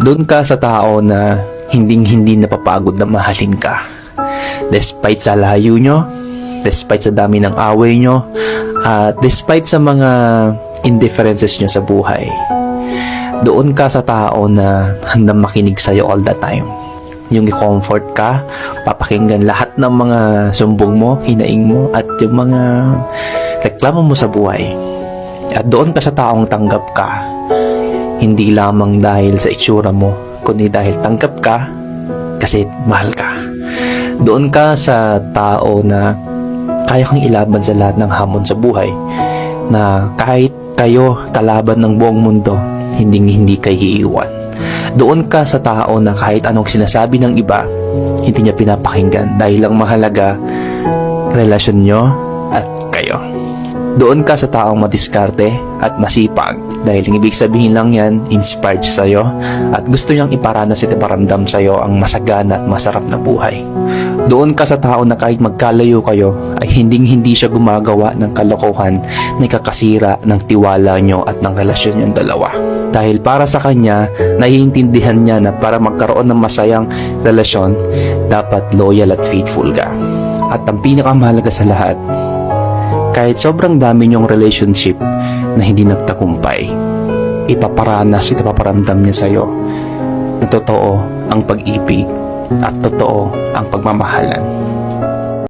Doon ka sa tao na hinding-hindi napapagod na mahalin ka. Despite sa layo nyo, despite sa dami ng away nyo, at despite sa mga indifferences nyo sa buhay. Doon ka sa tao na handang makinig sa'yo all the time. Yung i-comfort ka, papakinggan lahat ng mga sumbong mo, hinaing mo, at yung mga reklamo mo sa buhay. At doon ka sa taong tanggap ka, hindi lamang dahil sa itsura mo, kundi dahil tanggap ka kasi mahal ka. Doon ka sa tao na kaya kang ilaban sa lahat ng hamon sa buhay, na kahit kayo kalaban ng buong mundo, hindi kayo iiwan. Doon ka sa tao na kahit anong sinasabi ng iba, hindi niya pinapakinggan dahil lang mahalaga relasyon nyo at kayo. Doon ka sa taong madiskarte at masipag dahil ang ibig sabihin lang yan, inspired siya sa'yo at gusto niyang iparanas at iparamdam sa'yo ang masagana at masarap na buhay. Doon ka sa tao na kahit magkalayo kayo ay hindi siya gumagawa ng kalokohan na ikakasira ng tiwala nyo at ng relasyon nyo dalawa. Dahil para sa kanya, naiintindihan niya na para magkaroon ng masayang relasyon, dapat loyal at faithful ka. At ang pinakamahalaga sa lahat, kahit sobrang dami niyong relationship na hindi nagtagumpay, ipaparanas at ipaparamdam niya sa'yo na totoo ang pag-ibig at totoo ang pagmamahalan.